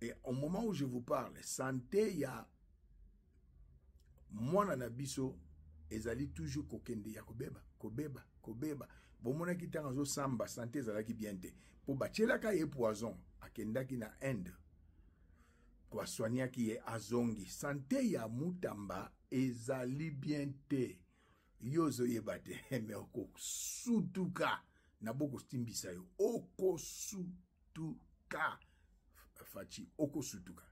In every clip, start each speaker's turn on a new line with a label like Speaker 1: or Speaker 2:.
Speaker 1: Et au moment où je vous parle, santé, il y a moi na biso ezali toujours kokende ya kobeba. Bon mona ki tanga zo samba santé ezalaki bien te. Po bachelaka ye poison akendaki na Inde. Kwa soigner ki ye azongi. Santé ya mutamba ezali bien te. Yozo yebate me oko sutuka na boko stimbisa yo. Oko sutuka. Fachi oko sutuka.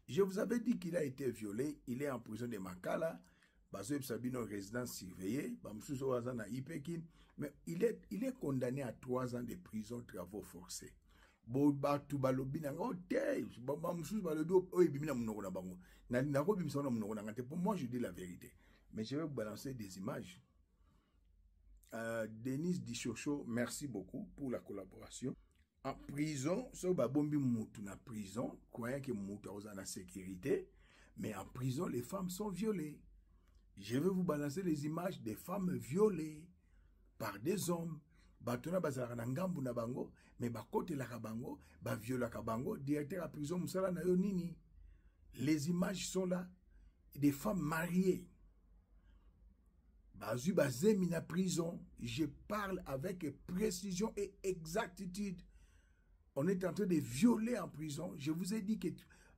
Speaker 1: Je vous avais dit qu'il a été violé, il est en prison de Makala, Bazo Sabino résidence surveillée, mais il est condamné à 3 ans de prison de travaux forcés. Moi je dis la vérité, mais je vais vous balancer des images. Denis Dichocho, merci beaucoup pour la collaboration. En prison, so babombi moutou na prison, croyant que moutou a la sécurité, mais en prison, les femmes sont violées. Je vais vous balancer les images des femmes violées par des hommes. Batona bazara na ngambu na bango, mais bakote la kabango, ba viola kabango, directeur à prison musala na yo nini. Les images sont là, des femmes mariées. Bazu bazemi na prison, je parle avec précision et exactitude. On est en train de violer en prison. Je vous ai dit que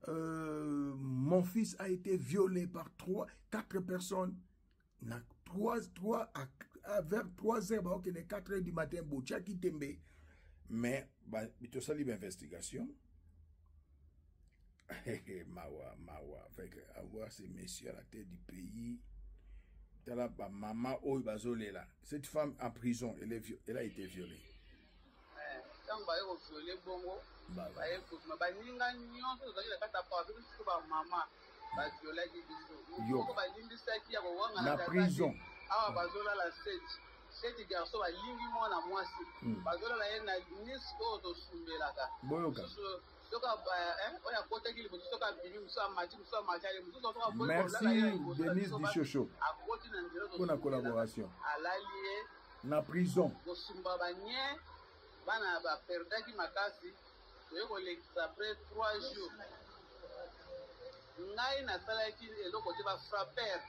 Speaker 1: mon fils a été violé par 4 personnes. Vers 3 heures, 4 heures du matin, mais, il y a une investigation. Mawa, avec avoir ces messieurs à la tête du pays. Maman, cette femme en prison, elle a été violée.
Speaker 2: Tant que vous violez bongo, baninga nyonso zali kata pa biso ba mama ba violer biso ko ba limbisa ki ya wanga
Speaker 1: na prison
Speaker 2: awa bazola la cette garçon ba lingi mona mwasi bazola la na nisko to sumbelaka
Speaker 1: boyoka
Speaker 2: soka ba oya kota ki libo soka bini musa mati ale muso soka boyo.
Speaker 1: Merci Denis Dichocho pour la collaboration
Speaker 2: alalie
Speaker 1: na prison
Speaker 2: ko sumba banye bana ba perdaki makasi toyeko lekisa après 3 jours ngai na salaki eloko te ba frapper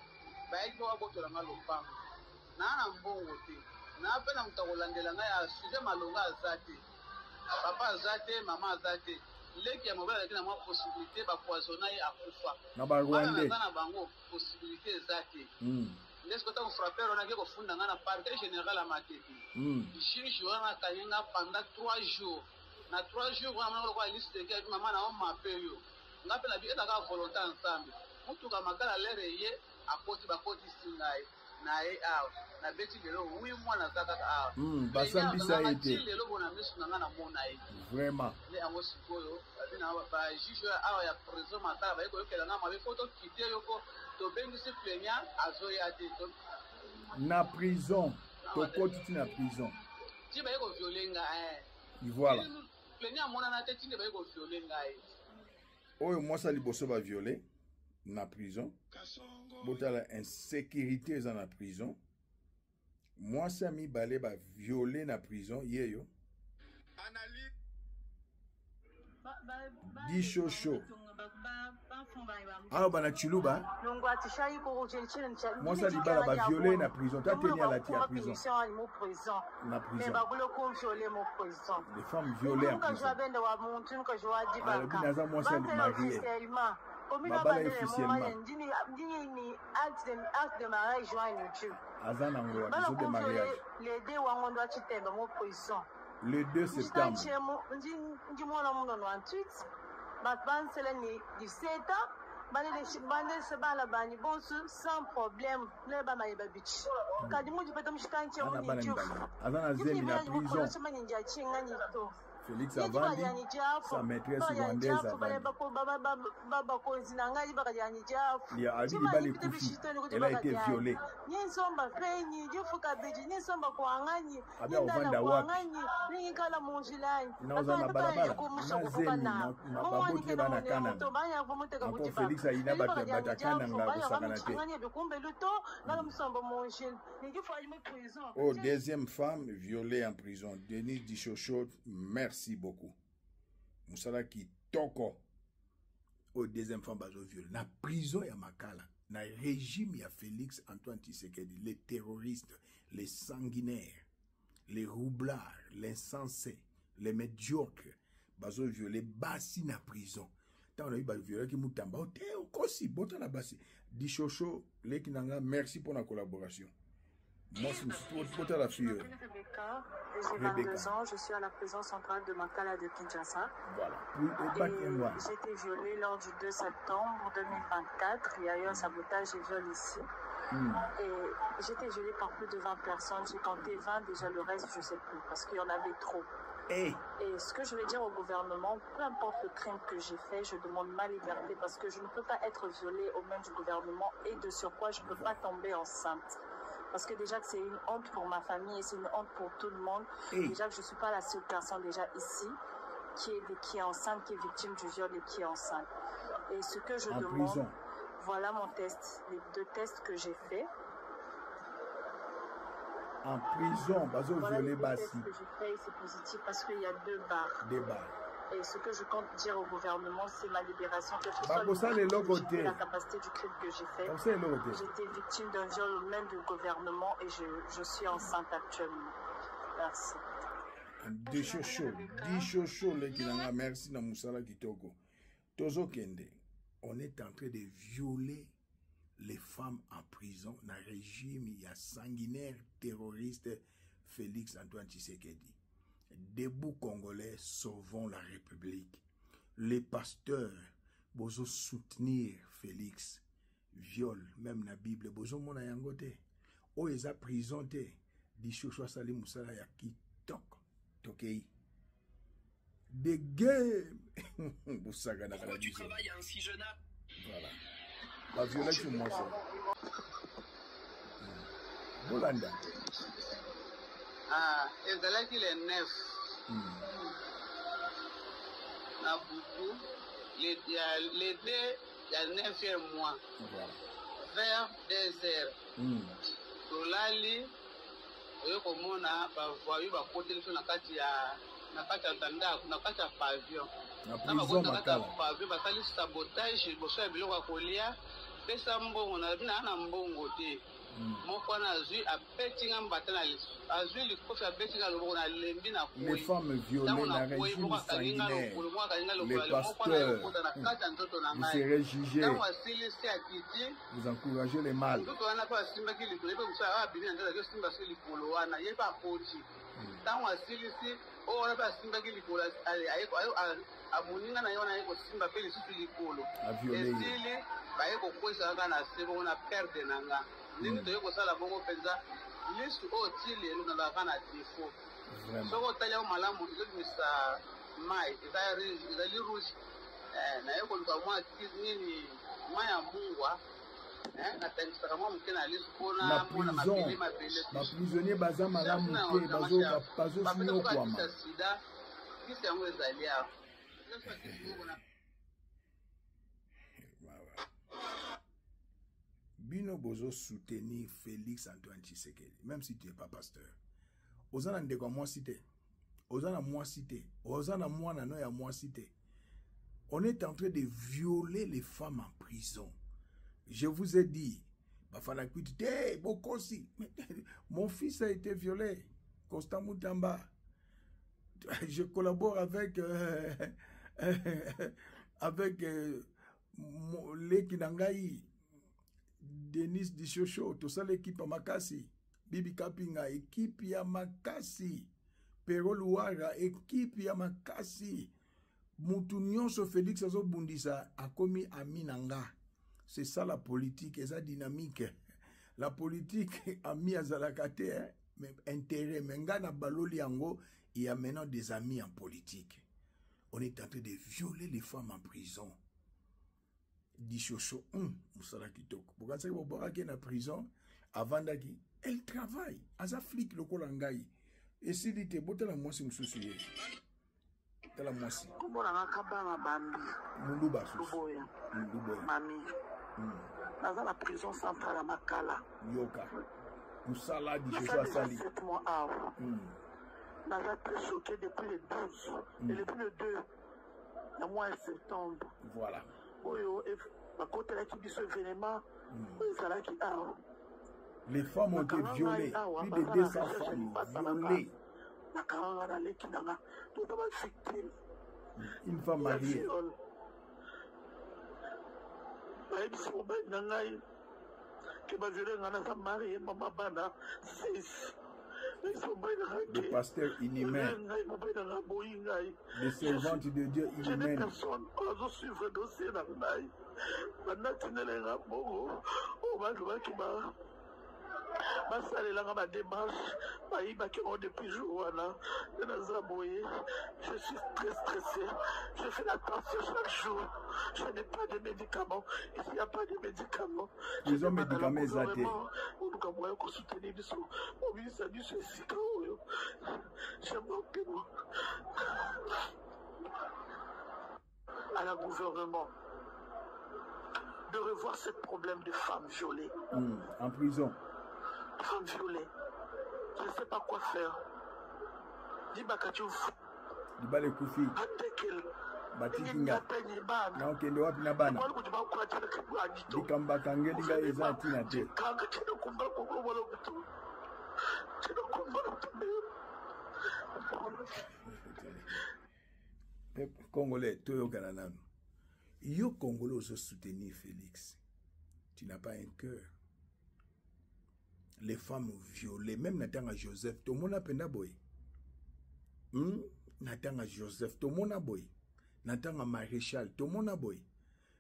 Speaker 2: bayaki ko botola ngalopango na mbongo te na pe na mutakolandela ngai a sujet malonga azate papa azate mama azate leki ya mobile na mwa possibilité ba poisonner akufa
Speaker 1: na ba Rwanda
Speaker 2: na bango possibilité ezate N'est-ce que tu as frappé, on a dit qu'on fonde dans la parquet général à Mateti. Ici, je vais à Kanyanga pendant 3 jours. Dans 3 jours, vraiment, on a une liste de maman a m'appelle. On a la vie d'avoir volonté ensemble. On tout comme à l'air et à côté de Singaï. Nae a na beti de l'eau, oui, moi, na zaka a.
Speaker 1: Basambi ça a été.
Speaker 2: Vraiment. Les amos sikoyo, ba juge a ya prison mata ba ko kela na ma be photo quitter yoko to bengisi plaignant azoya te to.
Speaker 1: Na prison, to koti na prison.
Speaker 2: Ti ba ko violenga
Speaker 1: Voilà.
Speaker 2: Plaignant mona na te ti ba ko violenga
Speaker 1: Oyo moi ça liboso ba violer na prison. Botala insécurité dans la prison. Moi ça mi balé ba violer na prison yeyo.
Speaker 2: Analyse
Speaker 1: Dichocho. Ah, bana chiluba. Moi, ça dit ba violer na prison. Tu as tenu à la prison. Na prison. Les femmes violées en prison. Alors, binaza moi ça marié. Babala officiellement. Azana ngwa, biso de mariage. Le 2 septembre.
Speaker 2: Sans problème.
Speaker 1: Félix Avandi, sa maîtresse rwandaise il a dit elle a été violée. Félix deuxième femme violée en prison. Denis Dichocho, merci beaucoup. musala kitoko au deuxième femme bazo violé na prison ya makala na régime ya Félix Antoine Tshisekedi, les terroristes, les sanguinaires, les roublards, les insensés, les médiocres bazo violé basi na prison. Tant on a eu bazo violé qui mutamba o te okosi bota na basi di chocho leki nanga, merci pour la collaboration. Moi, c'est la fille.
Speaker 3: J'ai 22 ans, je suis à la prison centrale de Makala de Kinshasa.
Speaker 1: Voilà.
Speaker 3: J'ai été violée lors du 2 septembre 2024. Il y a eu un sabotage et viol ici. Et j'ai été violée par plus de 20 personnes. J'ai compté 20, déjà le reste, je ne sais plus, parce qu'il y en avait trop. Et ce que je vais dire au gouvernement, peu importe le crime que j'ai fait, je demande ma liberté parce que je ne peux pas être violée aux mains du gouvernement et de surcroît, je ne peux pas tomber enceinte. Parce que déjà que c'est une honte pour ma famille et c'est une honte pour tout le monde. Déjà que je ne suis pas la seule personne déjà ici qui est enceinte, qui est victime du viol et qui est enceinte. Et ce que je demande, prison. Voilà mon test, les 2 tests que j'ai faits.
Speaker 1: En prison,
Speaker 3: voilà les 2 tests que j'ai faits, c'est positif parce qu'il y a 2 barres.
Speaker 1: Des barres.
Speaker 3: Et ce que je compte dire au gouvernement, c'est ma libération, quelle que soit la capacité du crime que j'ai fait. J'étais victime d'un viol aux mains du gouvernement et je suis enceinte actuellement. Merci.
Speaker 1: Merci na musala kitoko. Tozo Kende, on est en train de violer les femmes en prison dans le régime il y a sanguinaire terroriste Félix Antoine Tshisekedi. Debout Congolais, sauvons la République. Les pasteurs, bozo soutenir Félix. Viol, même la Bible, bozo mona yangote. O eza prison te. Di chochoa sali musala ya kitok. Tokei. Des game. Boussaga na kala. Tu travailles à un si jeune âge. Voilà. La violence, moi ça. Bolanda.
Speaker 2: Ezalaki les 9 na butu les 2 ya 9e mois vers 2h tolali oyo komona bavoyu bakoteli so na kati ya ndako na kati ya pavillon na bakoti na kati ya pavillon basali sabotage liboso ya biloko ya kolia pesa mbongo na mbongo te moko wana azwi abetinga mbata na lisu azwi likofi abetinga loboko na lembi na koi
Speaker 1: les femmes violées na régime sanguinaire les pasteurs vous serez jugés vous encouragez les mâles
Speaker 2: ndoto wana pa asimbaki likolo epe musa abimi na nzela simba so likolo wana ye pa poti ntango asilisi oyo wana pe asimbaki likolo amoninga na ye wana ye kosimba mpe lisusu likolo esili baye kokwesa kaka na se bongo na perde na nga ndenge toye kosala bongo mpenza lisu oyo ti lelo nalaka na defo soki otali yango malamu ezobimisa mai ezali rouge naye koluka mwa nini mai ya mungwa natangisaka mwa moke na lisu mpona mona mabele mabele
Speaker 1: baprisonnier baza malamu te bazosinyokwama
Speaker 2: sida kisi yango ezali awa
Speaker 1: Bino bozo soutenir Félix Antoine Tshisekedi, même si tu n'es pas pasteur. Ozana ndeko moi cité. Ozana moi cité. Ozana moi nano ya moi cité. On est en train de violer les femmes en prison. Je vous ai dit, bafana kwitite bokosi. Mon fils a été violé. Constant Moutamba. Je collabore avec Leki Nangai. Denis Dishocho, tout ça l'équipe à Makasi, Bibi Kapinga, équipe ya Makasi, Pero Luara, équipe ya Makasi, Moutounion so Félix Azo Bundisa a commis à Minanga. C'est ça la politique, et ça dynamique. La politique a mis à Zalakate, mais intérêt, mais Ngana Baloli Ango, il y a maintenant des amis en politique. On est en train de violer les femmes en prison. Di chocho musala kitoko boka saki bobaraki na prison avandaki elle travaille aza flic lokola ngai esili te botala mwasi mususu ye tala mwasi
Speaker 3: komona ngakabanga bambi
Speaker 1: muluba
Speaker 3: luboya mami naza la prison centrale à Makala
Speaker 1: yoka musala di chocho asali
Speaker 3: 7 mois naza très choqué depuis le 12 et depuis le 2
Speaker 4: le mois de septembre.
Speaker 1: Voilà. Les femmes ont été violées. Plus de 200 femmes violées. Une femme mariée. Le pasteur inhumain, les servantes de Dieu inhumaines.
Speaker 4: Je suis très stressé. Je fais l'attention chaque jour. Je n'ai pas de médicaments. Et s'il n'y a pas de médicaments,
Speaker 1: ils ont médicaments exatés.
Speaker 4: À la gouvernement de revoir ce problème de femmes violées.
Speaker 1: En prison.
Speaker 4: Femmes violées. Je ne sais pas quoi faire.
Speaker 1: Dibale Koufi. Batikinga. Na kende wapi na bana. Dikamba kangelinga ezati na te. Congolais, Toyo Kananano. Yo Congolais osons soutenir Félix. Tu n'as pas un cœur. Les femmes violées, même Natanga Joseph, tout le monde a penda boy. Natanga Joseph, tout le monde a boy. Natanga Maréchal, tout le monde a boy.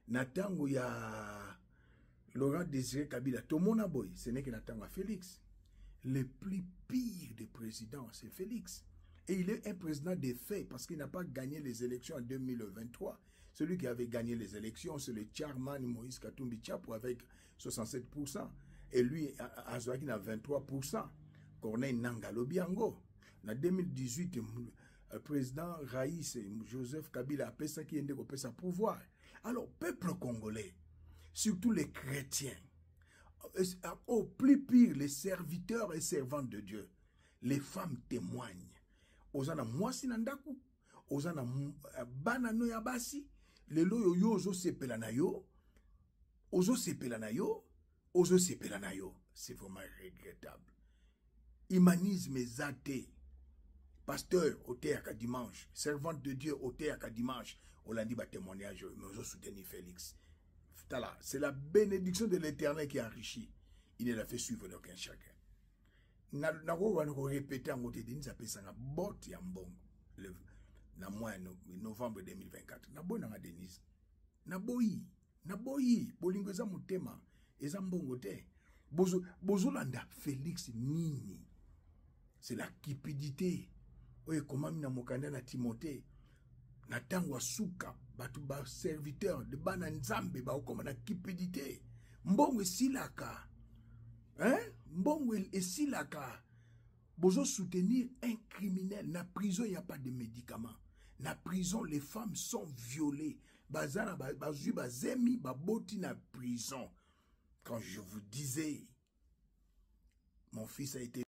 Speaker 1: Natanga ya Laurent Désiré Kabila, tout le monde a boy. Ce n'est que Natanga Félix. Le plus pire des présidents, c'est Félix. Et il est un président de fait parce qu'il n'a pas gagné les élections en 2023. Celui qui avait gagné les élections, c'est le Tcharman Moïse Katumbi Tchapo avec 67%. Et lui, Azouaki a 23%. Corneille Nangalo Biango. En 2018, le président Raïs Joseph Kabila a fait ça qui est sa pouvoir. Alors, peuple congolais, surtout les chrétiens, au plus pire, les serviteurs et servantes de Dieu, les femmes témoignent. Ozana mwasi na ndaku, ozana bana no ya basi, lelo yo ozo sepela na yo, ozo sepela na yo, ozo sepela na yo. C'est vraiment regrettable. Humanisme zate. Pasteur au théâtre dimanche, servante de Dieu au théâtre dimanche, on l'a dit ba témoignage, mais ozo soutenir Félix. C'est la bénédiction de l'Éternel qui enrichit. Il ne l'a fait suivre aucun chacun. Na répéter en côté d'une sapesanga bot ya mbongo na mois novembre 2024 na bona nga Denise na boyi bolingo za mutema eza mbongo te bozo landa Félix nini. C'est la cupidité oye komami na mokanda na Timothée na tango suka batu ba serviteur de bana nzambe ba okoma na cupidité mbongo esilaka. Hein? Mbongo esilaka. Bozo soutenir un criminel. Na prison, il n'y a pas de médicaments. Na prison, les femmes sont violées. Bazana, bazu, bazemi, baboti na prison. Quand je vous disais, mon fils a été